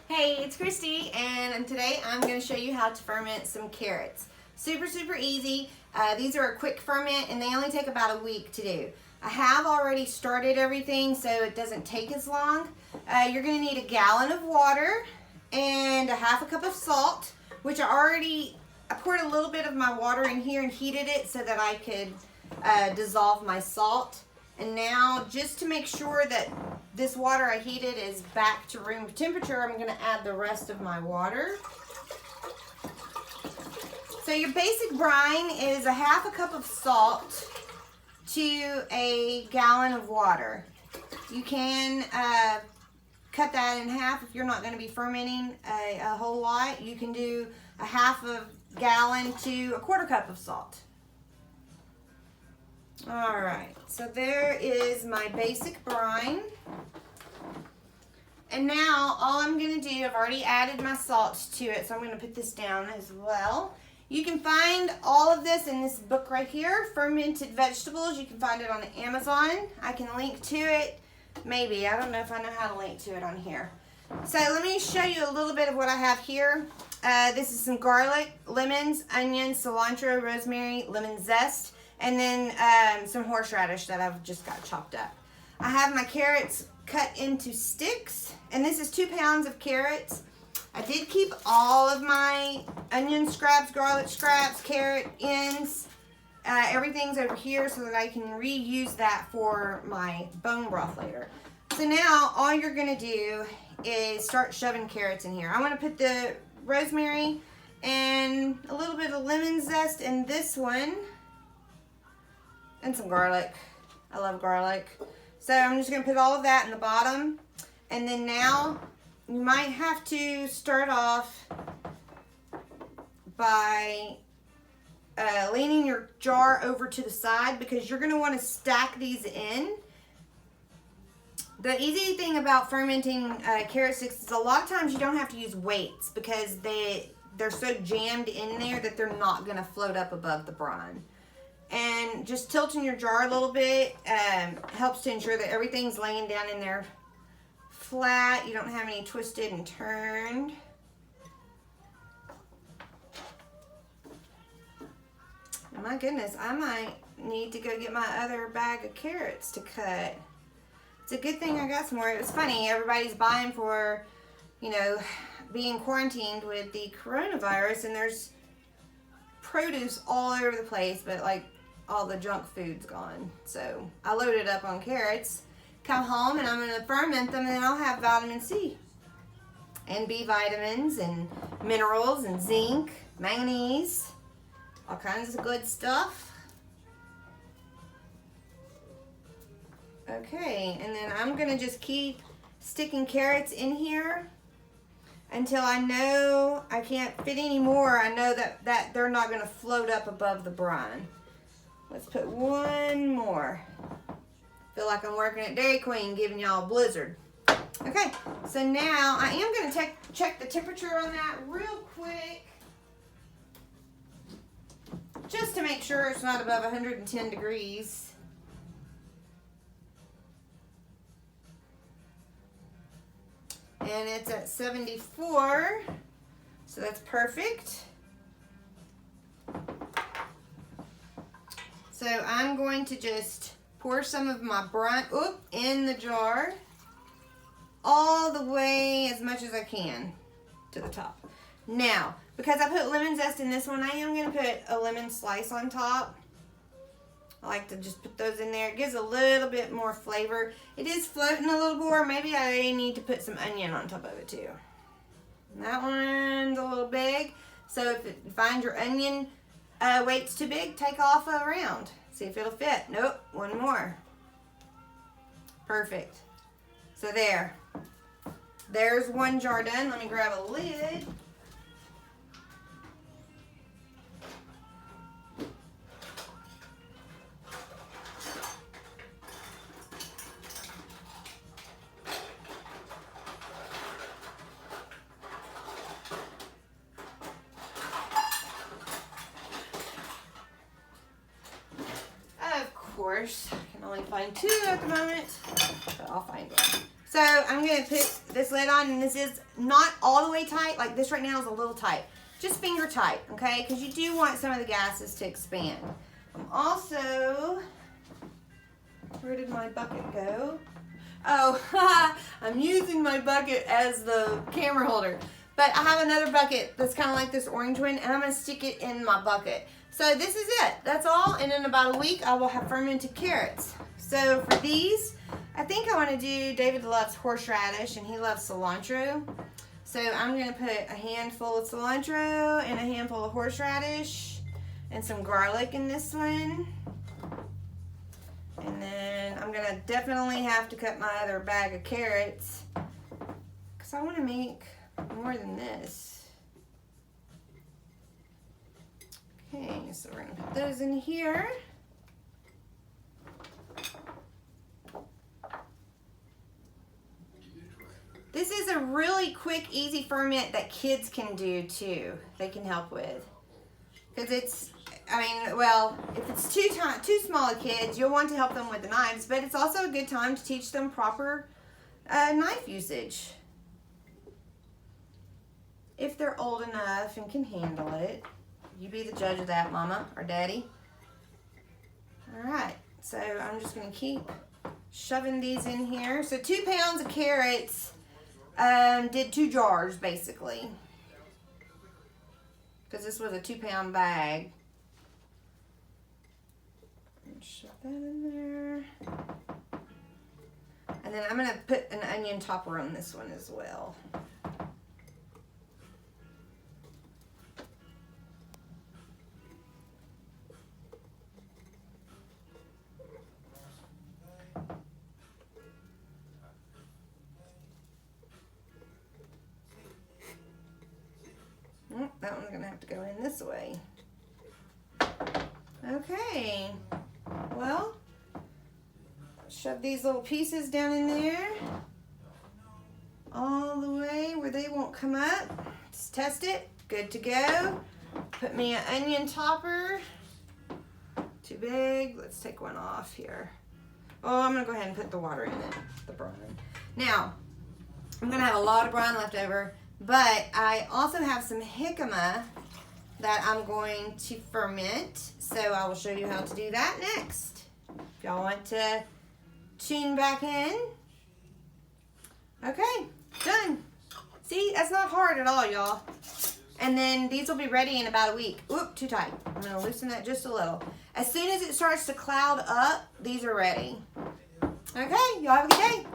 Hey, it's Christy, and today I'm going to show you how to ferment some carrots. Super easy. These are a quick ferment and they only take about a week to do. I have already started everything so it doesn't take as long. You're going to need a gallon of water and a half a cup of salt, which I poured a little bit of my water in here and heated it so that I could dissolve my salt. And now, just to make sure that this water I heated is back to room temperature, I'm going to add the rest of my water. So your basic brine is a half a cup of salt to a gallon of water. You can cut that in half if you're not going to be fermenting a whole lot. You can do a half a gallon to a quarter cup of salt. All right, so there is my basic brine. And now all I'm going to do, I've already added my salt to it, so I'm going to put this down as well. You can find all of this in this book right here, Fermented Vegetables. You can find it on Amazon. I can link to it, maybe. I don't know if I know how to link to it on here. So let me show you a little bit of what I have here. This is some garlic, lemons, onions, cilantro, rosemary, lemon zest, and then some horseradish that I've just got chopped up. I have my carrots cut into sticks, and this is 2 pounds of carrots. I did keep all of my onion scraps, garlic scraps, carrot ends. Everything's over here so that I can reuse that for my bone broth later. So now all you're gonna do is start shoving carrots in here. I wanna put the rosemary and a little bit of lemon zest in this one, and some garlic. I love garlic. So I'm just going to put all of that in the bottom. And then now you might have to start off by leaning your jar over to the side, because you're going to want to stack these in. The easy thing about fermenting carrot sticks is a lot of times you don't have to use weights, because they're so jammed in there that they're not going to float up above the brine. And just tilting your jar a little bit helps to ensure that everything's laying down in there flat. You don't have any twisted and turned. Oh my goodness, I might need to go get my other bag of carrots to cut. It's a good thing I got some more. It was funny, everybody's buying for, you know, being quarantined with the coronavirus, and there's produce all over the place, but like all the junk food's gone. So I loaded up on carrots, come home, and I'm going to ferment them, and then I'll have vitamin C and B vitamins and minerals and zinc, manganese, all kinds of good stuff. Okay, and then I'm going to just keep sticking carrots in here until I know I can't fit any more. I know that they're not going to float up above the brine. Let's put one more. Feel like I'm working at Dairy Queen giving y'all a blizzard. Okay, so now I am going to check the temperature on that real quick, just to make sure it's not above 110 degrees. And it's at 74, so that's perfect. So I'm going to just pour some of my brine in the jar, all the way as much as I can to the top. Now, because I put lemon zest in this one, I am going to put a lemon slice on top. I like to just put those in there. It gives a little bit more flavor. It is floating a little more. Maybe I need to put some onion on top of it too. And that one's a little big. So if you find your onion weight's too big, take off a round. See if it'll fit. Nope, one more. Perfect. So there's one jar done. Let me grab a lid. Of course, I can only find 2 at the moment, but I'll find one. So I'm going to put this lid on, and this is not all the way tight. Like this right now is a little tight. Just finger tight, okay? Because you do want some of the gases to expand. I'm also, where did my bucket go? Oh, I'm using my bucket as the camera holder. But I have another bucket that's kind of like this orange one, and I'm going to stick it in my bucket. So this is it. That's all. And in about a week, I will have fermented carrots. So for these, I think I want to do, David loves horseradish and he loves cilantro. So I'm going to put a handful of cilantro and a handful of horseradish and some garlic in this one. And then I'm going to definitely have to cut my other bag of carrots because I want to make more than this. Okay, so we're going to put those in here. This is a really quick, easy ferment that kids can do too. They can help with. Because it's, I mean, well, if it's too small kids, you'll want to help them with the knives, but it's also a good time to teach them proper knife usage. If they're old enough and can handle it. You be the judge of that, Mama or Daddy. All right, so I'm just going to keep shoving these in here. So 2 pounds of carrots did 2 jars, basically. Because this was a 2-pound bag. Shove that in there. And then I'm going to put an onion topper on this one as well. That one's going to have to go in this way. Okay. Well, shove these little pieces down in there. All the way where they won't come up. Just test it. Good to go. Put me an onion topper. Too big. Let's take one off here. Oh, I'm going to go ahead and put the water in it. The brine. Now, I'm going to have a lot of brine left over. But I also have some jicama that I'm going to ferment. So I will show you how to do that next. If y'all want to tune back in. Okay, done. See, that's not hard at all, y'all. And then these will be ready in about a week. Oop, too tight. I'm going to loosen that just a little. As soon as it starts to cloud up, these are ready. Okay, y'all have a good day.